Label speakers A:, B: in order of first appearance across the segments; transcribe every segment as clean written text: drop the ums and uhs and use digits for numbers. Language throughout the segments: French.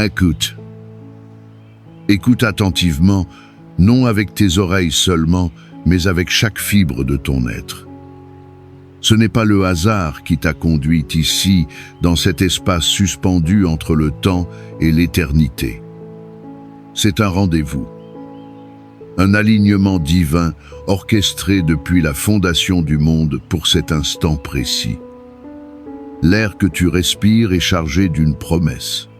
A: Écoute. Écoute attentivement, non avec tes oreilles seulement, mais avec chaque fibre de ton être. Ce n'est pas le hasard qui t'a conduit ici, dans cet espace suspendu entre le temps et l'éternité. C'est un rendez-vous. Un alignement divin orchestré depuis la fondation du monde pour cet instant précis. L'air que tu respires est chargé d'une promesse.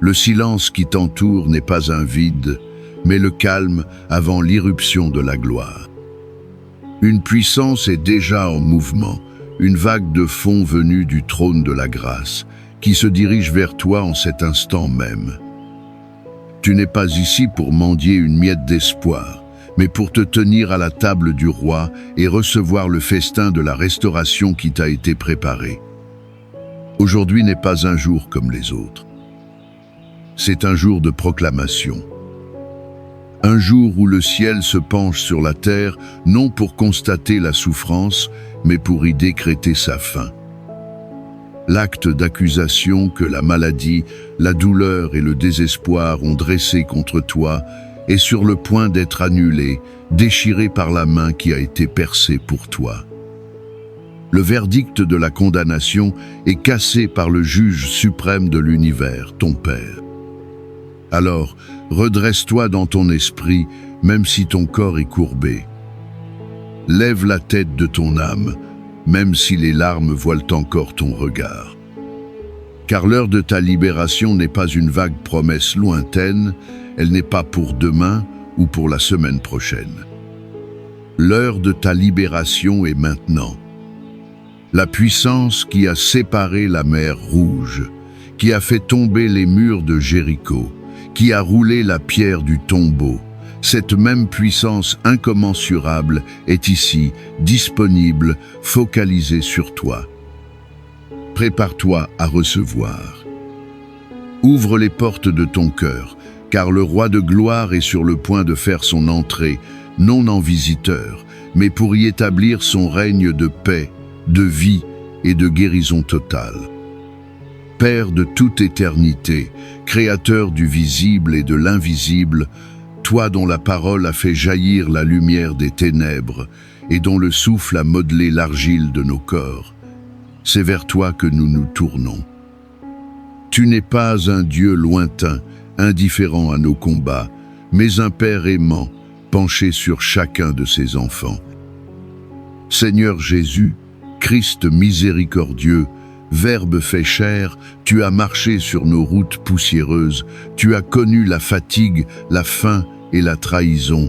A: Le silence qui t'entoure n'est pas un vide, mais le calme avant l'irruption de la gloire. Une puissance est déjà en mouvement, une vague de fond venue du trône de la grâce, qui se dirige vers toi en cet instant même. Tu n'es pas ici pour mendier une miette d'espoir, mais pour te tenir à la table du roi et recevoir le festin de la restauration qui t'a été préparé. Aujourd'hui n'est pas un jour comme les autres. C'est un jour de proclamation. Un jour où le ciel se penche sur la terre, non pour constater la souffrance, mais pour y décréter sa fin. L'acte d'accusation que la maladie, la douleur et le désespoir ont dressé contre toi est sur le point d'être annulé, déchiré par la main qui a été percée pour toi. Le verdict de la condamnation est cassé par le juge suprême de l'univers, ton Père. Alors, redresse-toi dans ton esprit, même si ton corps est courbé. Lève la tête de ton âme, même si les larmes voilent encore ton regard. Car l'heure de ta libération n'est pas une vague promesse lointaine, elle n'est pas pour demain ou pour la semaine prochaine. L'heure de ta libération est maintenant. La puissance qui a séparé la mer Rouge, qui a fait tomber les murs de Jéricho, qui a roulé la pierre du tombeau, cette même puissance incommensurable est ici, disponible, focalisée sur toi. Prépare-toi à recevoir. Ouvre les portes de ton cœur, car le roi de gloire est sur le point de faire son entrée, non en visiteur, mais pour y établir son règne de paix, de vie et de guérison totale. Père de toute éternité, Créateur du visible et de l'invisible, toi dont la parole a fait jaillir la lumière des ténèbres et dont le souffle a modelé l'argile de nos corps, c'est vers toi que nous nous tournons. Tu n'es pas un Dieu lointain, indifférent à nos combats, mais un Père aimant, penché sur chacun de ses enfants. Seigneur Jésus, Christ miséricordieux, Verbe fait chair, tu as marché sur nos routes poussiéreuses, tu as connu la fatigue, la faim et la trahison.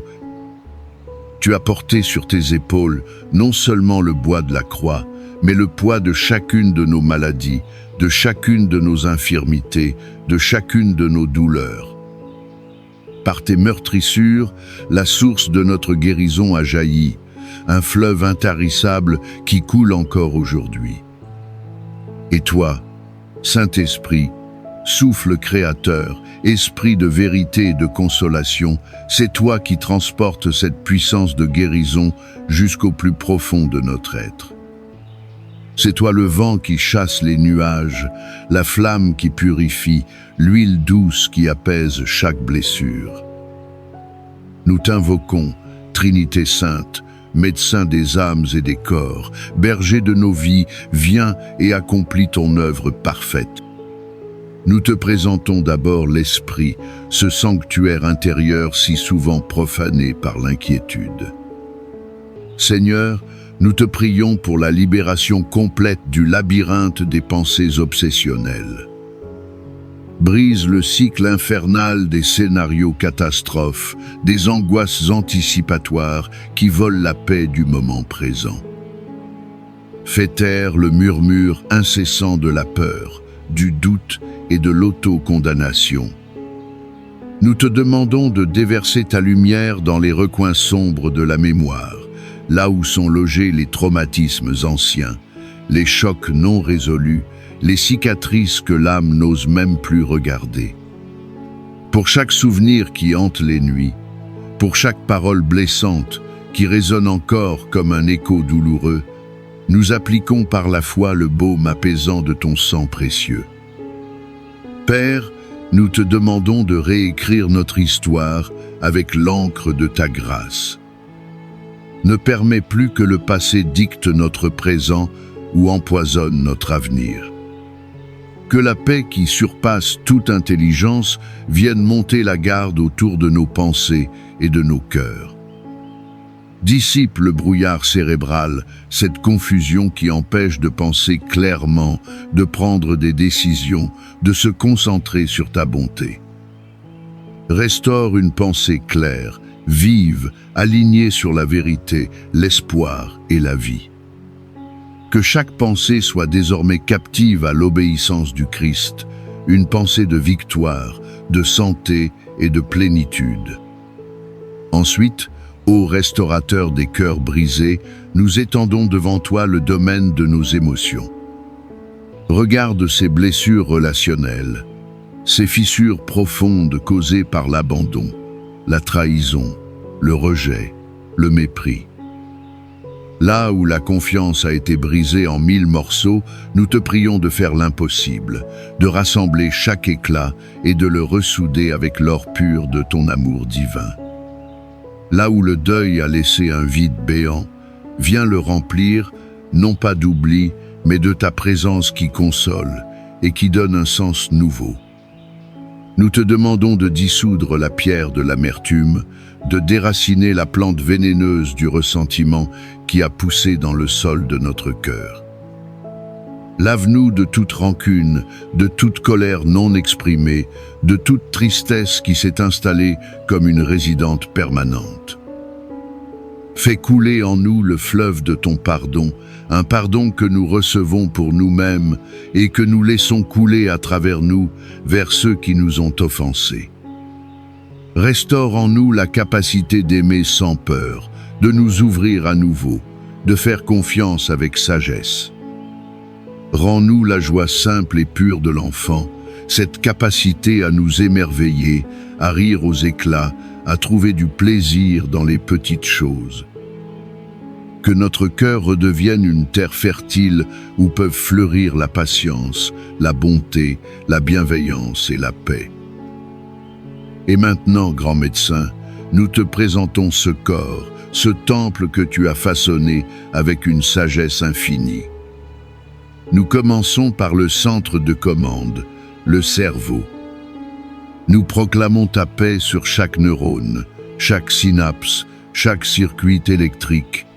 A: Tu as porté sur tes épaules non seulement le bois de la croix, mais le poids de chacune de nos maladies, de chacune de nos infirmités, de chacune de nos douleurs. Par tes meurtrissures, la source de notre guérison a jailli, un fleuve intarissable qui coule encore aujourd'hui. Et toi, Saint-Esprit, souffle créateur, esprit de vérité et de consolation, c'est toi qui transportes cette puissance de guérison jusqu'au plus profond de notre être. C'est toi le vent qui chasse les nuages, la flamme qui purifie, l'huile douce qui apaise chaque blessure. Nous t'invoquons, Trinité Sainte, médecin des âmes et des corps, berger de nos vies, viens et accomplis ton œuvre parfaite. Nous te présentons d'abord l'esprit, ce sanctuaire intérieur si souvent profané par l'inquiétude. Seigneur, nous te prions pour la libération complète du labyrinthe des pensées obsessionnelles. Brise le cycle infernal des scénarios catastrophes, des angoisses anticipatoires qui volent la paix du moment présent. Fais taire le murmure incessant de la peur, du doute et de l'autocondamnation. Nous te demandons de déverser ta lumière dans les recoins sombres de la mémoire, là où sont logés les traumatismes anciens, les chocs non résolus, les cicatrices que l'âme n'ose même plus regarder. Pour chaque souvenir qui hante les nuits, pour chaque parole blessante qui résonne encore comme un écho douloureux, nous appliquons par la foi le baume apaisant de ton sang précieux. Père, nous te demandons de réécrire notre histoire avec l'encre de ta grâce. Ne permets plus que le passé dicte notre présent ou empoisonne notre avenir. Que la paix qui surpasse toute intelligence vienne monter la garde autour de nos pensées et de nos cœurs. Dissipe le brouillard cérébral, cette confusion qui empêche de penser clairement, de prendre des décisions, de se concentrer sur ta bonté. Restaure une pensée claire, vive, alignée sur la vérité, l'espoir et la vie. Que chaque pensée soit désormais captive à l'obéissance du Christ, une pensée de victoire, de santé et de plénitude. Ensuite, ô restaurateur des cœurs brisés, nous étendons devant toi le domaine de nos émotions. Regarde ces blessures relationnelles, ces fissures profondes causées par l'abandon, la trahison, le rejet, le mépris. Là où la confiance a été brisée en 1000 morceaux, nous te prions de faire l'impossible, de rassembler chaque éclat et de le ressouder avec l'or pur de ton amour divin. Là où le deuil a laissé un vide béant, viens le remplir, non pas d'oubli, mais de ta présence qui console et qui donne un sens nouveau. Nous te demandons de dissoudre la pierre de l'amertume, de déraciner la plante vénéneuse du ressentiment qui a poussé dans le sol de notre cœur. Lave-nous de toute rancune, de toute colère non exprimée, de toute tristesse qui s'est installée comme une résidente permanente. Fais couler en nous le fleuve de ton pardon, un pardon que nous recevons pour nous-mêmes et que nous laissons couler à travers nous vers ceux qui nous ont offensés. Restaure en nous la capacité d'aimer sans peur, de nous ouvrir à nouveau, de faire confiance avec sagesse. Rends-nous la joie simple et pure de l'enfant, cette capacité à nous émerveiller, à rire aux éclats, à trouver du plaisir dans les petites choses. Que notre cœur redevienne une terre fertile où peuvent fleurir la patience, la bonté, la bienveillance et la paix. Et maintenant, grand médecin, nous te présentons ce corps, ce temple que tu as façonné avec une sagesse infinie. Nous commençons par le centre de commande, le cerveau. Nous proclamons ta paix sur chaque neurone, chaque synapse, chaque circuit électrique.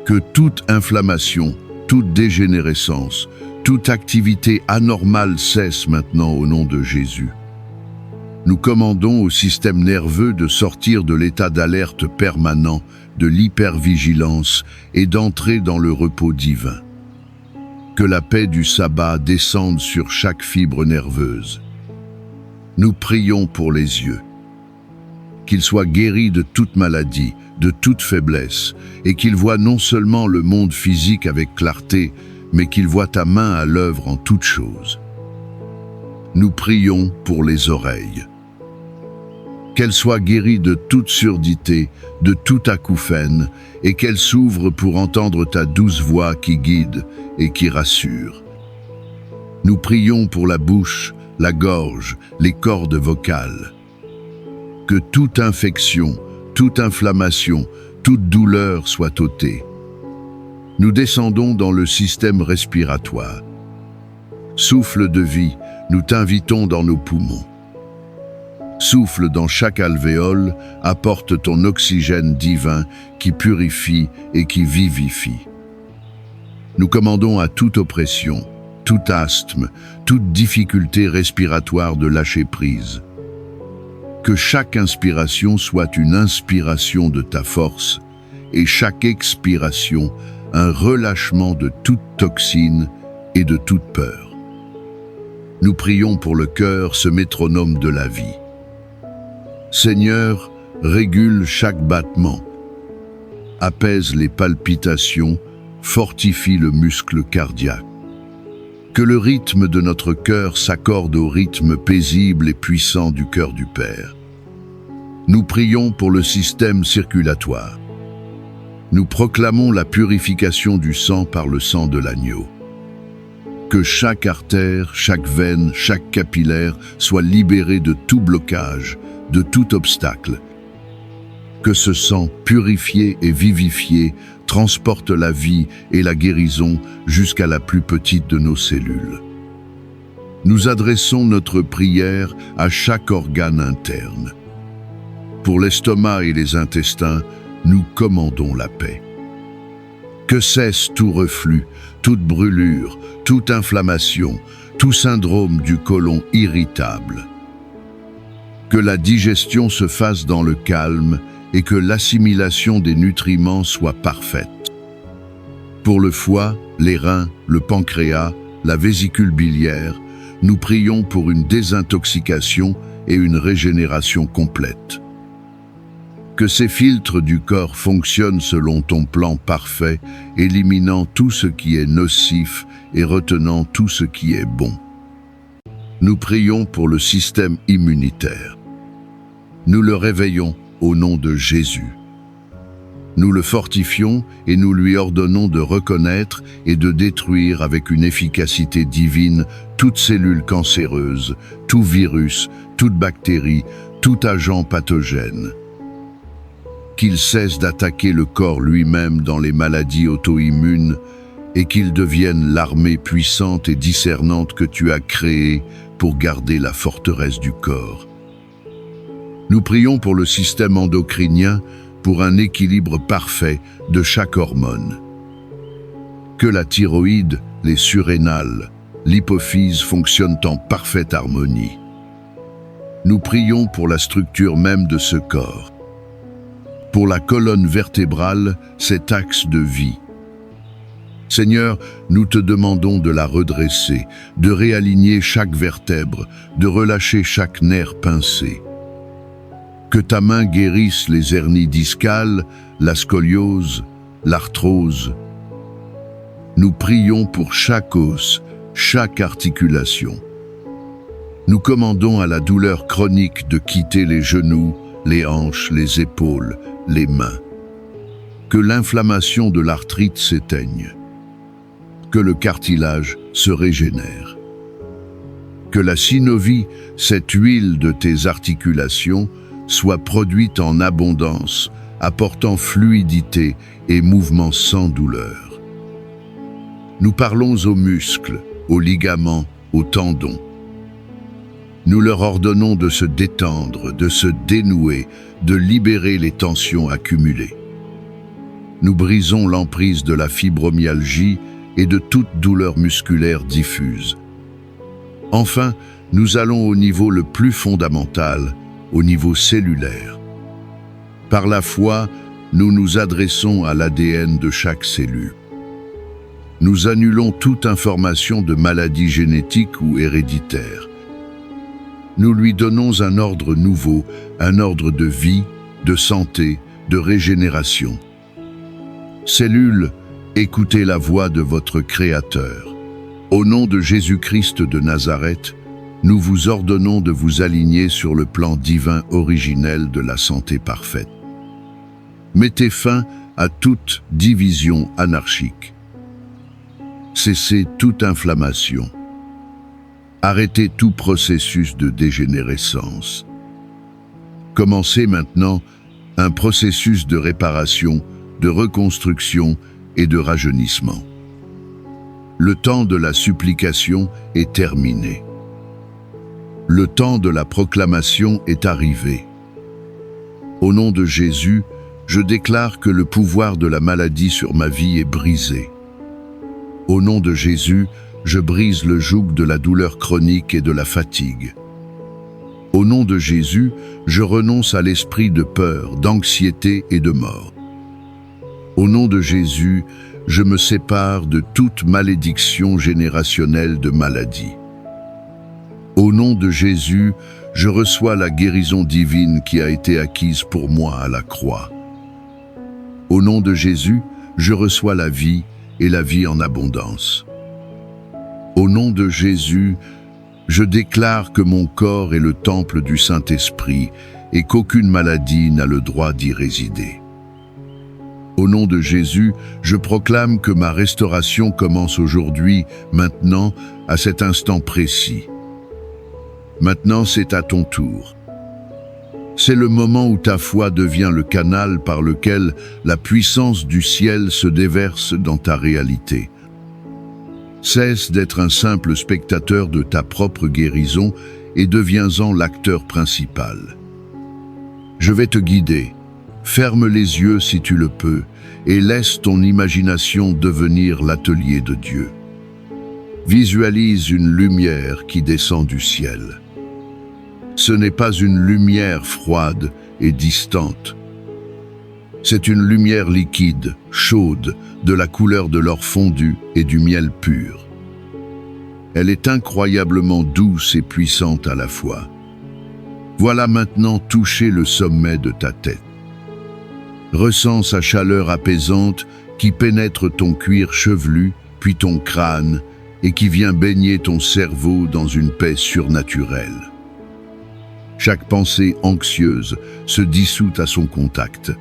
A: Que toute inflammation, toute dégénérescence, toute activité anormale cesse maintenant au nom de Jésus. Nous commandons au système nerveux de sortir de l'état d'alerte permanent, de l'hypervigilance et d'entrer dans le repos divin. Que la paix du sabbat descende sur chaque fibre nerveuse. Nous prions pour les yeux. Qu'ils soient guéris de toute maladie, de toute faiblesse, et qu'ils voient non seulement le monde physique avec clarté, mais qu'ils voient ta main à l'œuvre en toutes choses. Nous prions pour les oreilles. Qu'elles soient guéries de toute surdité, de toute acouphène, et qu'elles s'ouvrent pour entendre ta douce voix qui guide et qui rassure. Nous prions pour la bouche, la gorge, les cordes vocales. Que toute infection, toute inflammation, toute douleur soit ôtée. Nous descendons dans le système respiratoire. Souffle de vie, nous t'invitons dans nos poumons. Souffle dans chaque alvéole, apporte ton oxygène divin qui purifie et qui vivifie. Nous commandons à toute oppression, tout asthme, toute difficulté respiratoire de lâcher prise. Que chaque inspiration soit une inspiration de ta force et chaque expiration un relâchement de toute toxine et de toute peur. Nous prions pour le cœur, ce métronome de la vie. Seigneur, régule chaque battement, apaise les palpitations, fortifie le muscle cardiaque. Que le rythme de notre cœur s'accorde au rythme paisible et puissant du cœur du Père. Nous prions pour le système circulatoire. Nous proclamons la purification du sang par le sang de l'agneau. Que chaque artère, chaque veine, chaque capillaire soit libérée de tout blocage, de tout obstacle. Que ce sang purifié et vivifié transporte la vie et la guérison jusqu'à la plus petite de nos cellules. Nous adressons notre prière à chaque organe interne. Pour l'estomac et les intestins, nous commandons la paix. Que cesse tout reflux, toute brûlure, toute inflammation, tout syndrome du côlon irritable. Que la digestion se fasse dans le calme et que l'assimilation des nutriments soit parfaite. Pour le foie, les reins, le pancréas, la vésicule biliaire, nous prions pour une désintoxication et une régénération complète. Que ces filtres du corps fonctionnent selon ton plan parfait, éliminant tout ce qui est nocif et retenant tout ce qui est bon. Nous prions pour le système immunitaire. Nous le réveillons au nom de Jésus. Nous le fortifions et nous lui ordonnons de reconnaître et de détruire avec une efficacité divine toute cellule cancéreuse, tout virus, toute bactérie, tout agent pathogène. Qu'il cesse d'attaquer le corps lui-même dans les maladies auto-immunes et qu'il devienne l'armée puissante et discernante que tu as créée pour garder la forteresse du corps. Nous prions pour le système endocrinien pour un équilibre parfait de chaque hormone. Que la thyroïde, les surrénales, l'hypophyse fonctionnent en parfaite harmonie. Nous prions pour la structure même de ce corps. Pour la colonne vertébrale, cet axe de vie. Seigneur, nous te demandons de la redresser, de réaligner chaque vertèbre, de relâcher chaque nerf pincé. Que ta main guérisse les hernies discales, la scoliose, l'arthrose. Nous prions pour chaque os, chaque articulation. Nous commandons à la douleur chronique de quitter les genoux, les hanches, les épaules, les mains. Que l'inflammation de l'arthrite s'éteigne. Que le cartilage se régénère. Que la synovie, cette huile de tes articulations, soit produite en abondance, apportant fluidité et mouvement sans douleur. Nous parlons aux muscles, aux ligaments, aux tendons. Nous leur ordonnons de se détendre, de se dénouer, de libérer les tensions accumulées. Nous brisons l'emprise de la fibromyalgie et de toute douleur musculaire diffuse. Enfin, nous allons au niveau le plus fondamental, au niveau cellulaire. Par la foi, nous nous adressons à l'ADN de chaque cellule. Nous annulons toute information de maladie génétique ou héréditaire. Nous lui donnons un ordre nouveau, un ordre de vie, de santé, de régénération. Cellules, écoutez la voix de votre Créateur. Au nom de Jésus-Christ de Nazareth, nous vous ordonnons de vous aligner sur le plan divin originel de la santé parfaite. Mettez fin à toute division anarchique. Cessez toute inflammation. Arrêtez tout processus de dégénérescence. Commencez maintenant un processus de réparation, de reconstruction et de rajeunissement. Le temps de la supplication est terminé. Le temps de la proclamation est arrivé. Au nom de Jésus, je déclare que le pouvoir de la maladie sur ma vie est brisé. Au nom de Jésus, je brise le joug de la douleur chronique et de la fatigue. Au nom de Jésus, je renonce à l'esprit de peur, d'anxiété et de mort. Au nom de Jésus, je me sépare de toute malédiction générationnelle de maladie. Au nom de Jésus, je reçois la guérison divine qui a été acquise pour moi à la croix. Au nom de Jésus, je reçois la vie et la vie en abondance. Au nom de Jésus, je déclare que mon corps est le temple du Saint-Esprit et qu'aucune maladie n'a le droit d'y résider. Au nom de Jésus, je proclame que ma restauration commence aujourd'hui, maintenant, à cet instant précis. Maintenant, c'est à ton tour. C'est le moment où ta foi devient le canal par lequel la puissance du ciel se déverse dans ta réalité. Cesse d'être un simple spectateur de ta propre guérison et deviens-en l'acteur principal. Je vais te guider. Ferme les yeux si tu le peux et laisse ton imagination devenir l'atelier de Dieu. Visualise une lumière qui descend du ciel. Ce n'est pas une lumière froide et distante. C'est une lumière liquide, chaude, de la couleur de l'or fondu et du miel pur. Elle est incroyablement douce et puissante à la fois. Voilà maintenant toucher le sommet de ta tête. Ressens sa chaleur apaisante qui pénètre ton cuir chevelu, puis ton crâne, et qui vient baigner ton cerveau dans une paix surnaturelle. Chaque pensée anxieuse se dissout à son contact.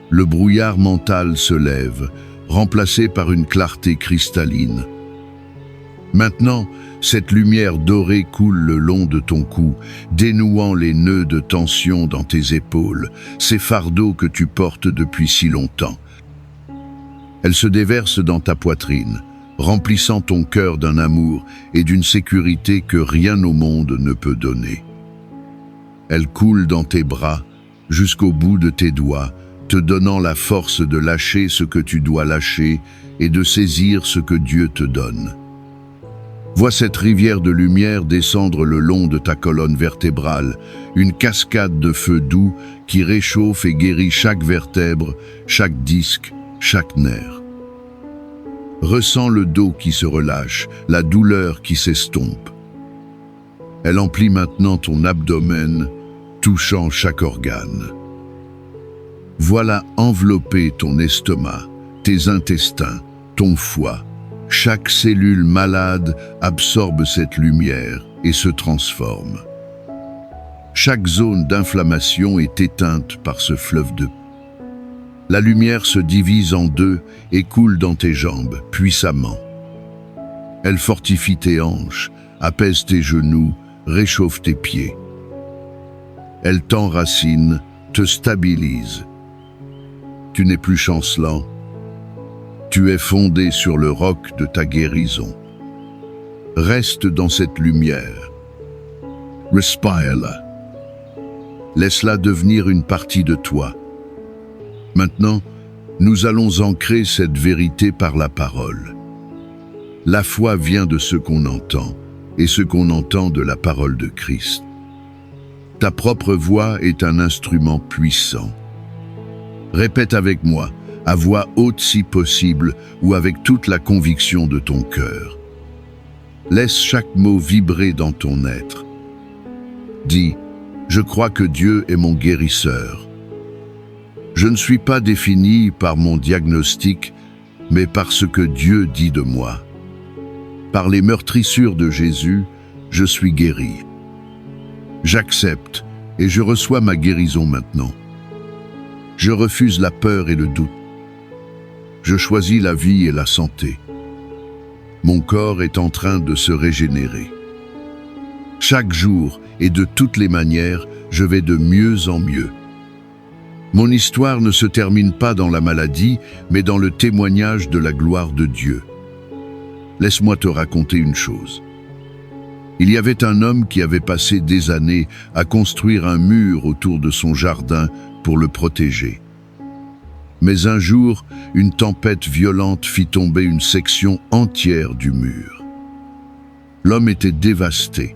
A: Le brouillard mental se lève, remplacé par une clarté cristalline. Maintenant, cette lumière dorée coule le long de ton cou, dénouant les nœuds de tension dans tes épaules, ces fardeaux que tu portes depuis si longtemps. Elle se déverse dans ta poitrine, remplissant ton cœur d'un amour et d'une sécurité que rien au monde ne peut donner. Elle coule dans tes bras, jusqu'au bout de tes doigts, te donnant la force de lâcher ce que tu dois lâcher et de saisir ce que Dieu te donne. Vois cette rivière de lumière descendre le long de ta colonne vertébrale, une cascade de feu doux qui réchauffe et guérit chaque vertèbre, chaque disque, chaque nerf. Ressens le dos qui se relâche, la douleur qui s'estompe. Elle emplit maintenant ton abdomen, touchant chaque organe. Voilà envelopper ton estomac, tes intestins, ton foie. Chaque cellule malade absorbe cette lumière et se transforme. Chaque zone d'inflammation est éteinte par ce fleuve de... La lumière se divise en deux et coule dans tes jambes, puissamment. Elle fortifie tes hanches, apaise tes genoux, réchauffe tes pieds. Elle t'enracine, te stabilise. Tu n'es plus chancelant. Tu es fondé sur le roc de ta guérison. Reste dans cette lumière. Respire-la. Laisse-la devenir une partie de toi. Maintenant, nous allons ancrer cette vérité par la parole. La foi vient de ce qu'on entend, et ce qu'on entend de la parole de Christ. Ta propre voix est un instrument puissant. Répète avec moi, à voix haute si possible ou avec toute la conviction de ton cœur. Laisse chaque mot vibrer dans ton être. Dis, je crois que Dieu est mon guérisseur. Je ne suis pas défini par mon diagnostic, mais par ce que Dieu dit de moi. Par les meurtrissures de Jésus, je suis guéri. J'accepte et je reçois ma guérison maintenant. Je refuse la peur et le doute. Je choisis la vie et la santé. Mon corps est en train de se régénérer. Chaque jour et de toutes les manières, je vais de mieux en mieux. Mon histoire ne se termine pas dans la maladie, mais dans le témoignage de la gloire de Dieu. Laisse-moi te raconter une chose. Il y avait un homme qui avait passé des années à construire un mur autour de son jardin pour le protéger. Mais un jour, une tempête violente fit tomber une section entière du mur. L'homme était dévasté.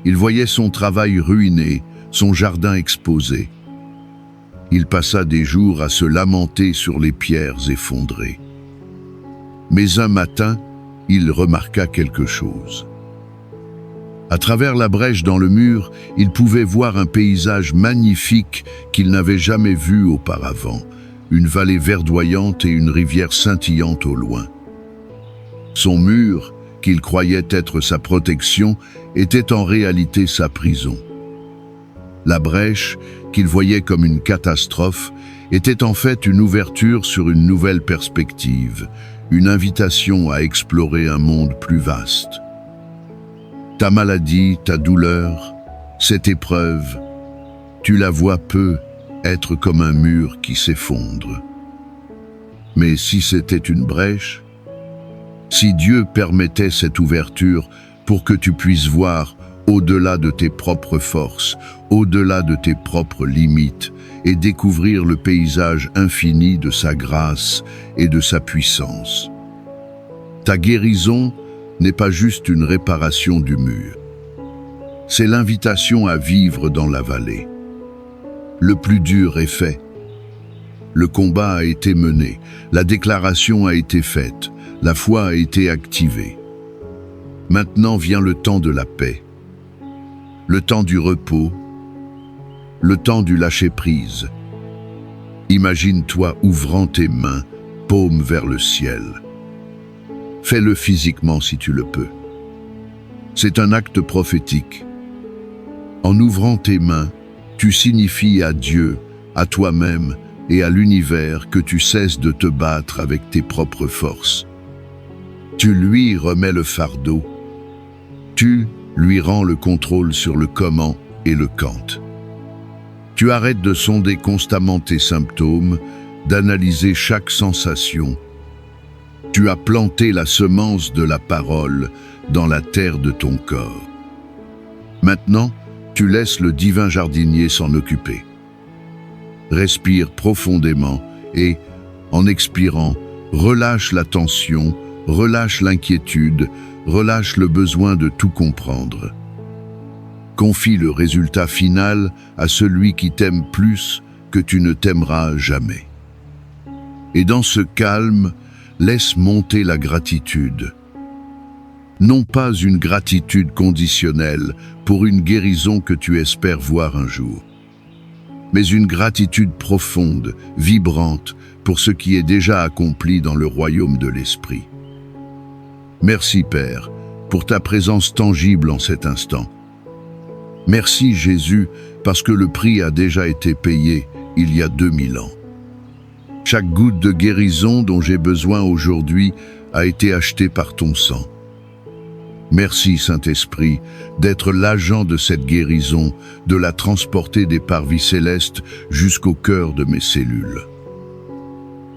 A: Il voyait son travail ruiné, son jardin exposé. Il passa des jours à se lamenter sur les pierres effondrées. Mais un matin, il remarqua quelque chose. À travers la brèche dans le mur, il pouvait voir un paysage magnifique qu'il n'avait jamais vu auparavant, une vallée verdoyante et une rivière scintillante au loin. Son mur, qu'il croyait être sa protection, était en réalité sa prison. La brèche, qu'il voyait comme une catastrophe, était en fait une ouverture sur une nouvelle perspective, une invitation à explorer un monde plus vaste. Ta maladie, ta douleur, cette épreuve, tu la vois peu être comme un mur qui s'effondre. Mais si c'était une brèche, si Dieu permettait cette ouverture pour que tu puisses voir au-delà de tes propres forces, au-delà de tes propres limites, et découvrir le paysage infini de sa grâce et de sa puissance. Ta guérison n'est pas juste une réparation du mur. C'est l'invitation à vivre dans la vallée. Le plus dur est fait. Le combat a été mené, la déclaration a été faite, la foi a été activée. Maintenant vient le temps de la paix, le temps du repos, le temps du lâcher-prise. Imagine-toi ouvrant tes mains, paumes vers le ciel. Fais-le physiquement si tu le peux. C'est un acte prophétique. En ouvrant tes mains, tu signifies à Dieu, à toi-même et à l'univers que tu cesses de te battre avec tes propres forces. Tu lui remets le fardeau. Tu lui rends le contrôle sur le comment et le quand. Tu arrêtes de sonder constamment tes symptômes, d'analyser chaque sensation. Tu as planté la semence de la parole dans la terre de ton corps. Maintenant, tu laisses le divin jardinier s'en occuper. Respire profondément et, en expirant, relâche la tension, relâche l'inquiétude, relâche le besoin de tout comprendre. Confie le résultat final à celui qui t'aime plus que tu ne t'aimeras jamais. Et dans ce calme, laisse monter la gratitude. Non pas une gratitude conditionnelle pour une guérison que tu espères voir un jour, mais une gratitude profonde, vibrante, pour ce qui est déjà accompli dans le royaume de l'Esprit. Merci Père, pour ta présence tangible en cet instant. Merci Jésus, parce que le prix a déjà été payé il y a 2000 ans. Chaque goutte de guérison dont j'ai besoin aujourd'hui a été achetée par ton sang. Merci Saint-Esprit d'être l'agent de cette guérison, de la transporter des parvis célestes jusqu'au cœur de mes cellules.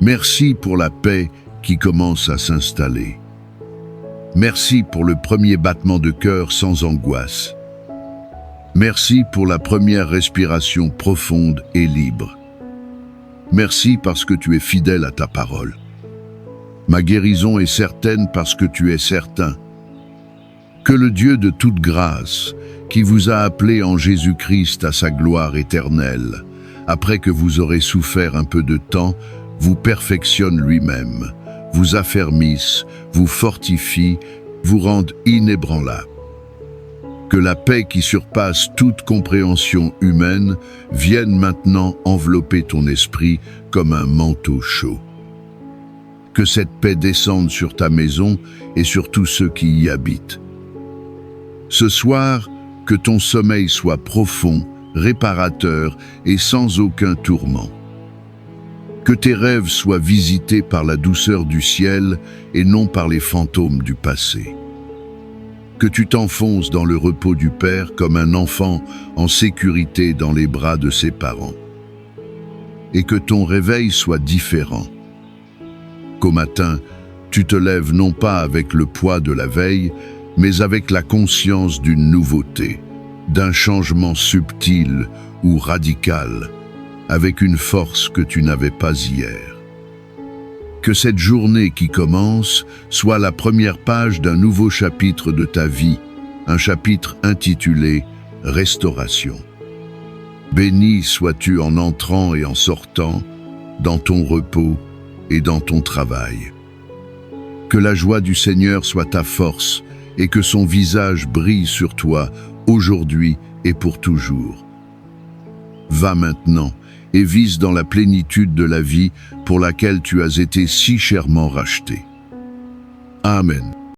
A: Merci pour la paix qui commence à s'installer. Merci pour le premier battement de cœur sans angoisse. Merci pour la première respiration profonde et libre. Merci parce que tu es fidèle à ta parole. Ma guérison est certaine parce que tu es certain. Que le Dieu de toute grâce, qui vous a appelé en Jésus-Christ à sa gloire éternelle, après que vous aurez souffert un peu de temps, vous perfectionne lui-même, vous affermisse, vous fortifie, vous rende inébranlable. Que la paix qui surpasse toute compréhension humaine vienne maintenant envelopper ton esprit comme un manteau chaud. Que cette paix descende sur ta maison et sur tous ceux qui y habitent. Ce soir, que ton sommeil soit profond, réparateur et sans aucun tourment. Que tes rêves soient visités par la douceur du ciel et non par les fantômes du passé. Que tu t'enfonces dans le repos du Père comme un enfant en sécurité dans les bras de ses parents. Et que ton réveil soit différent. Qu'au matin, tu te lèves non pas avec le poids de la veille, mais avec la conscience d'une nouveauté, d'un changement subtil ou radical, avec une force que tu n'avais pas hier. Que cette journée qui commence soit la première page d'un nouveau chapitre de ta vie, un chapitre intitulé « Restauration ». Béni sois-tu en entrant et en sortant, dans ton repos et dans ton travail. Que la joie du Seigneur soit ta force et que son visage brille sur toi aujourd'hui et pour toujours. Va maintenant et vise dans la plénitude de la vie pour laquelle tu as été si chèrement racheté. Amen.